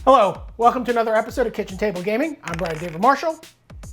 Hello, welcome to another episode of Kitchen Table Gaming. I'm Brian David Marshall.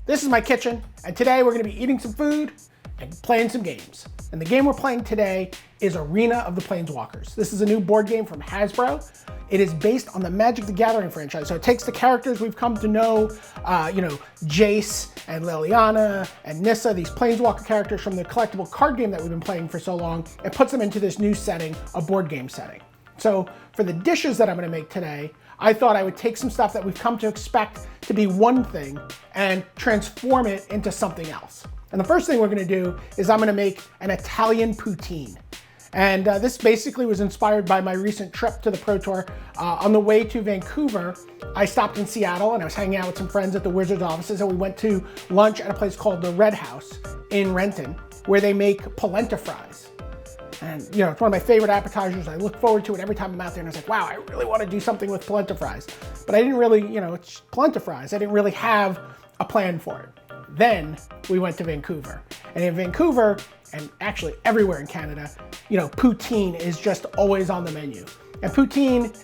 This is my kitchen, and today we're going to be eating some food and playing some games. And the game we're playing today is Arena of the Planeswalkers. This is a new board game from Hasbro. It is based on the Magic the Gathering franchise. So it takes the characters we've come to know, Jace and Liliana and Nissa, these Planeswalker characters from the collectible card game that we've been playing for so long, and puts them into this new setting, a board game setting. So for the dishes that I'm going to make today, I thought I would take some stuff that we've come to expect to be one thing and transform it into something else. And the first thing we're going to do is I'm going to make an Italian poutine. And this basically was inspired by my recent trip to the Pro Tour. On the way to Vancouver, I stopped in Seattle and I was hanging out with some friends at the Wizards offices, and we went to lunch at a place called the Red House in Renton, where they make polenta fries. And it's one of my favorite appetizers. I look forward to it every time I'm out there, and I was like, wow, I really want to do something with polenta fries. But I didn't really, it's polenta fries. I didn't really have a plan for it. Then we went to Vancouver. And in Vancouver, and actually everywhere in Canada, poutine is just always on the menu. And poutine,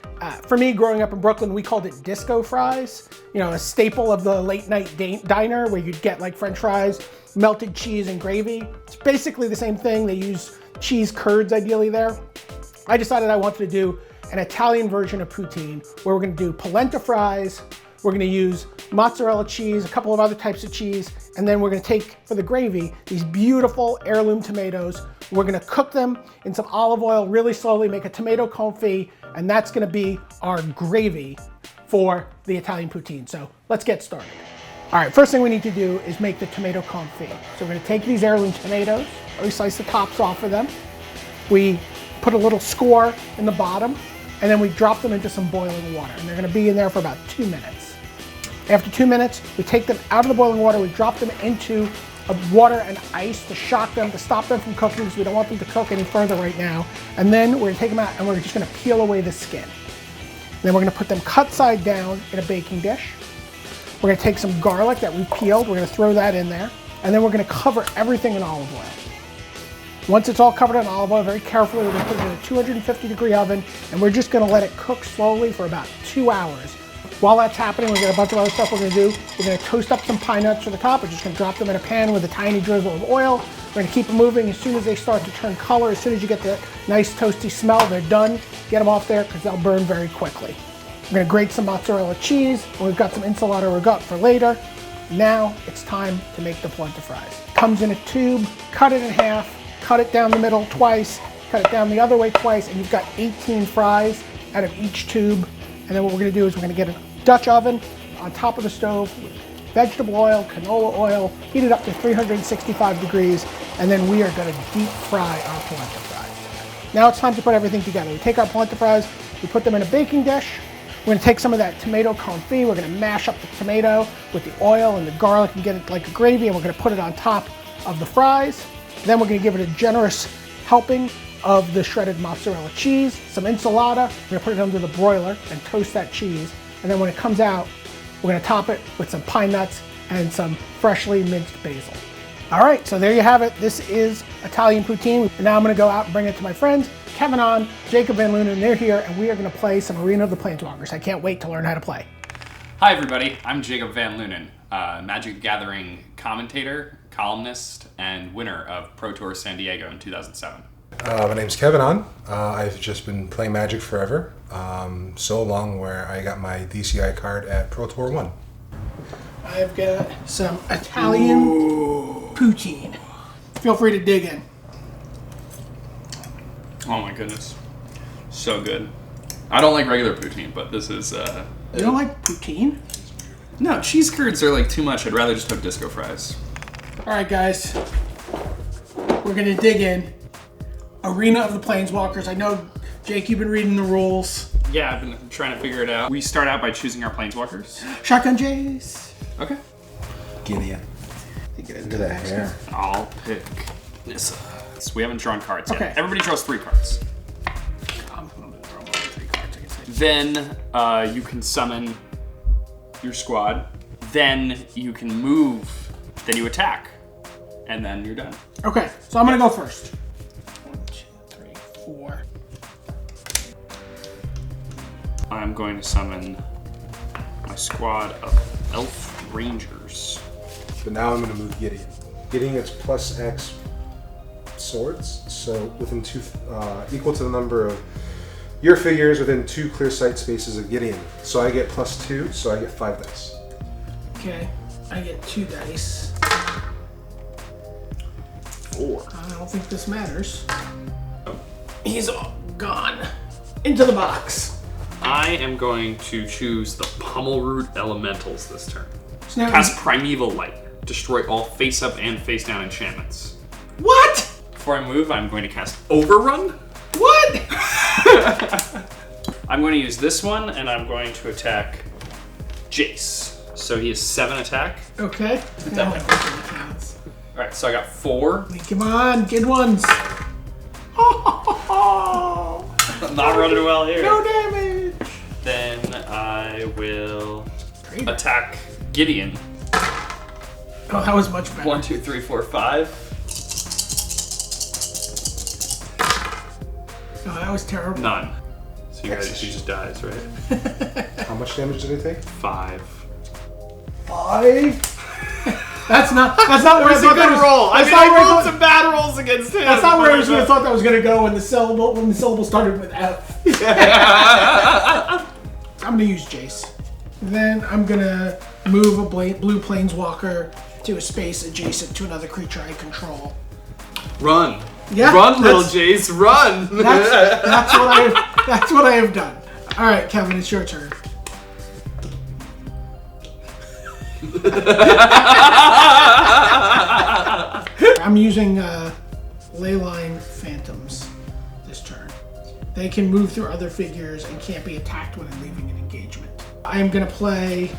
for me, growing up in Brooklyn, we called it disco fries. A staple of the late night diner where you'd get like French fries, melted cheese and gravy. It's basically the same thing. They use cheese curds ideally there. I decided I wanted to do an Italian version of poutine where we're going to do polenta fries. We're going to use mozzarella cheese, a couple of other types of cheese, and then we're going to take, for the gravy, these beautiful heirloom tomatoes. We're going to cook them in some olive oil really slowly, make a tomato confit, and that's going to be our gravy for the Italian poutine. So let's get started. All right, first thing we need to do is make the tomato confit. So we're going to take these heirloom tomatoes, we slice the tops off of them. We put a little score in the bottom, and then we drop them into some boiling water. And they're going to be in there for about 2 minutes. After 2 minutes, we take them out of the boiling water, we drop them into water and ice to shock them, to stop them from cooking, because we don't want them to cook any further right now. And then we're going to take them out and we're just going to peel away the skin. And then we're going to put them cut side down in a baking dish. We're going to take some garlic that we peeled, we're going to throw that in there, and then we're going to cover everything in olive oil. Once it's all covered in olive oil, very carefully, we're going to put it in a 250-degree oven, and we're just going to let it cook slowly for about 2 hours. While that's happening, we've got a bunch of other stuff we're going to do. We're going to toast up some pine nuts for the top. We're just going to drop them in a pan with a tiny drizzle of oil. We're going to keep them moving. As soon as they start to turn color, as soon as you get the nice toasty smell, they're done. Get them off there because they'll burn very quickly. We're going to grate some mozzarella cheese, and we've got some enchilada regatta for later. Now it's time to make the polenta fries. Comes in a tube, cut it in half, cut it down the middle twice, cut it down the other way twice, and you've got 18 fries out of each tube. And then what we're going to do is we're going to get a Dutch oven on top of the stove with vegetable oil, canola oil, heat it up to 365 degrees, and then we are going to deep fry our polenta fries. Now it's time to put everything together. We take our polenta fries, we put them in a baking dish. We're going to take some of that tomato confit, we're going to mash up the tomato with the oil and the garlic and get it like a gravy, and we're going to put it on top of the fries. Then we're going to give it a generous helping of the shredded mozzarella cheese, some enchilada. We're going to put it under the broiler and toast that cheese. And then when it comes out, we're going to top it with some pine nuts and some freshly minced basil. All right, so there you have it. This is Italian poutine. And now I'm going to go out and bring it to my friends, Kevin on, Jacob Van Lunen. They're here, and we are going to play some Arena of the Planeswalkers. I can't wait to learn how to play. Hi, everybody. I'm Jacob Van Lunen, Magic the Gathering commentator, columnist, and winner of Pro Tour San Diego in 2007. My name's Kevin on. I've just been playing Magic forever, so long where I got my DCI card at Pro Tour 1. I've got some Italian poutine. Feel free to dig in. Oh my goodness. So good. I don't like regular poutine, but this is... You don't like poutine? No, cheese curds are like too much. I'd rather just have disco fries. All right, guys. We're going to dig in. Arena of the Planeswalkers. I know, Jake, you've been reading the rules. Yeah, I've been trying to figure it out. We start out by choosing our Planeswalkers. Shotgun Jace. Okay. Gideon. Get into that hair. I'll pick Nissa. So we haven't drawn cards yet. Okay. Everybody draws 3 cards. I'm going to draw more than 3 cards, I can say. Then you can summon your squad. Then you can move. Then you attack. And then you're done. Okay, so I'm going to go first. 1, 2, 3, 4. I'm going to summon squad of elf rangers. But now I'm going to move Gideon. Gideon gets plus X swords, so within two, equal to the number of your figures within 2 clear sight spaces of Gideon. So I get plus 2, so I get 5 dice. Okay, I get 2 dice. 4. I don't think this matters. He's all gone into the box. I am going to choose the Pummel Root Elementals this turn. So now Cast Primeval Light. Destroy all face-up and face-down enchantments. what? Before I move, I'm going to cast Overrun. What? I'm going to use this one, and I'm going to attack Jace. So he has 7 attack. Okay. Now I think it counts. Alright, so I got 4. Come on, good ones. I'm not running well here. No damage. Then I will Great. attack Gideon. Oh, that was much better. 1, 2, 3, 4, 5. Oh, that was terrible. None. So you guys, she just dies, right? How much damage did he take? 5. 5? That's not where I It's a thought that good was. roll. I That's mean, not where I I rolled thought- some bad rolls against him. That's not where I was gonna thought that was gonna go when the syllable started with F. I'm gonna use Jace. Then I'm gonna move a blue planeswalker to a space adjacent to another creature I control. Run. Yeah, Run, little that's- Jace, run. That's what I have done. All right, Kevin, it's your turn. I'm using Leyline Phantoms this turn. They can move through other figures and can't be attacked when leaving an engagement. I am going to play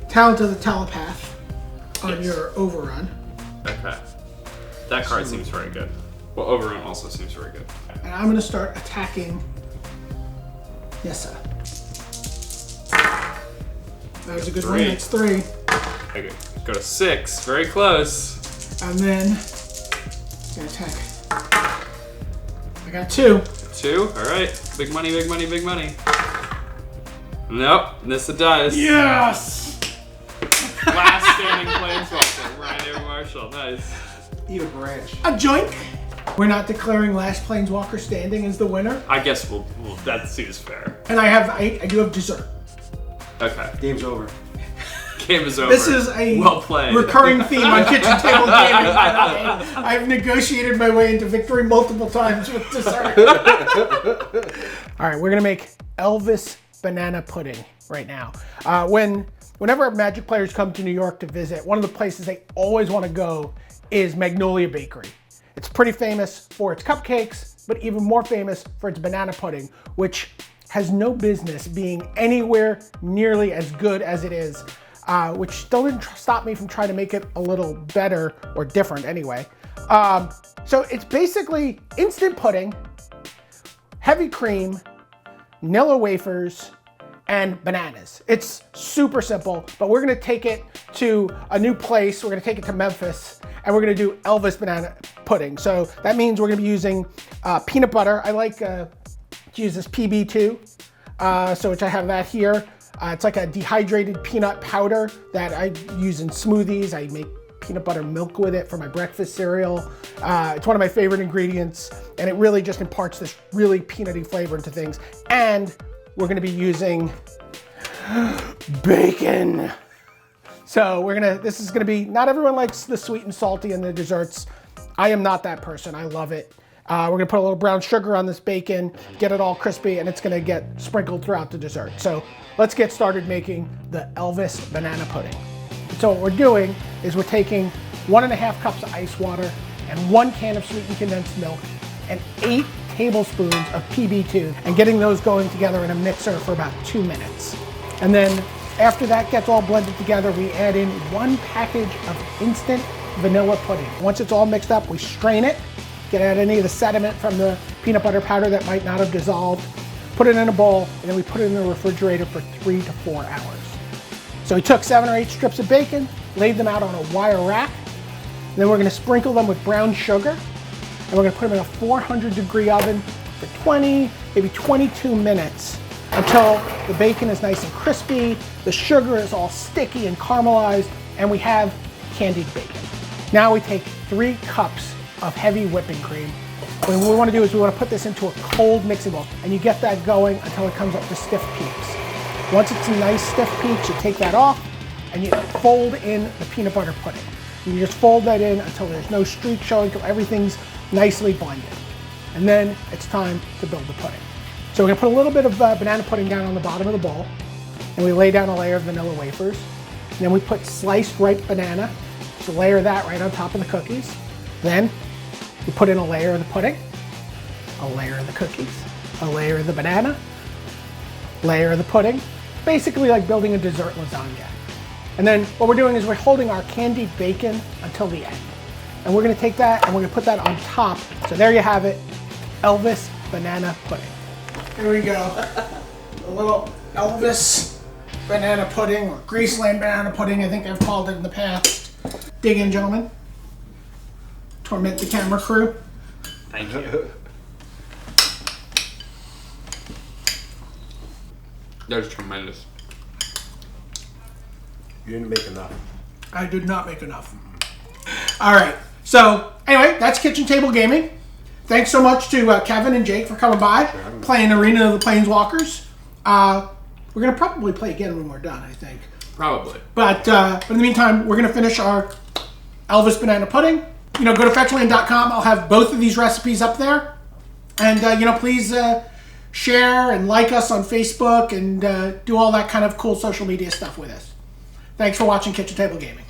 Talent of the Telepath on your Overrun. Okay. That card seems very good. Well, Overrun also seems very good. And I'm going to start attacking Nissa. That was a good one. 3. That's 3. Okay. Go to 6. Very close. And then I'm going to attack. I got 2. 2. All right. Big money, big money, big money. Nope. Nissa dies. Yes! Last standing Planeswalker. Brian David Marshall. Nice. Eat a branch. A joink. We're not declaring last Planeswalker standing as the winner. I guess we'll that seems fair. And I do have dessert. Okay. Game's over. Game is over. This is a well played. recurring theme on Kitchen Table Gaming. I've negotiated my way into victory multiple times with dessert. All right, we're gonna make Elvis Banana Pudding right now. Whenever Magic players come to New York to visit, one of the places they always want to go is Magnolia Bakery. It's pretty famous for its cupcakes, but even more famous for its banana pudding, which has no business being anywhere nearly as good as it is, which still didn't stop me from trying to make it a little better or different anyway. So it's basically instant pudding, heavy cream, Nilla wafers, and bananas. It's super simple, but we're gonna take it to a new place. We're gonna take it to Memphis, and we're gonna do Elvis banana pudding. So that means we're gonna be using peanut butter. I like to use this PB2, which I have that here. It's like a dehydrated peanut powder that I use in smoothies. I make peanut butter milk with it for my breakfast cereal. It's one of my favorite ingredients, and it really just imparts this really peanutty flavor into things. And we're gonna be using bacon. So this is gonna be, not everyone likes the sweet and salty in the desserts. I am not that person, I love it. We're gonna put a little brown sugar on this bacon, get it all crispy, and it's gonna get sprinkled throughout the dessert. So let's get started making the Elvis banana pudding. So what we're doing is we're taking 1.5 cups of ice water and 1 can of sweetened condensed milk and 8 tablespoons of PB2 and getting those going together in a mixer for about 2 minutes. And then after that gets all blended together, we add in 1 package of instant vanilla pudding. Once it's all mixed up, we strain it, get out any of the sediment from the peanut butter powder that might not have dissolved, put it in a bowl, and then we put it in the refrigerator for 3 to 4 hours. So we took 7 or 8 strips of bacon, laid them out on a wire rack, and then we're gonna sprinkle them with brown sugar, and we're gonna put them in a 400-degree oven for 20, maybe 22 minutes until the bacon is nice and crispy, the sugar is all sticky and caramelized, and we have candied bacon. Now we take 3 cups of heavy whipping cream. What we want to do is we want to put this into a cold mixing bowl, and you get that going until it comes up to stiff peaks. Once it's a nice stiff peaks, you take that off and you fold in the peanut butter pudding. You just fold that in until there's no streak showing, until everything's nicely blended. And then it's time to build the pudding. So we're gonna put a little bit of banana pudding down on the bottom of the bowl, and we lay down a layer of vanilla wafers. And then we put sliced ripe banana, so layer that right on top of the cookies. Then we put in a layer of the pudding, a layer of the cookies, a layer of the banana, layer of the pudding, basically like building a dessert lasagna. And then what we're doing is we're holding our candied bacon until the end. And we're gonna take that and we're gonna put that on top. So there you have it, Elvis banana pudding. Here we go. A little Elvis banana pudding, or Greaseland banana pudding, I think I've called it in the past. Dig in, gentlemen. Torment the camera crew. Thank you. That was tremendous. You didn't make enough. I did not make enough. All right. So anyway, that's Kitchen Table Gaming. Thanks so much to Kevin and Jake for coming by, playing Arena of the Planeswalkers. We're gonna probably play again when we're done, I think. Probably. But in the meantime, we're gonna finish our Elvis banana pudding. You know, go to fetchland.com. I'll have both of these recipes up there. And, you know, please share and like us on Facebook and do all that kind of cool social media stuff with us. Thanks for watching Kitchen Table Gaming.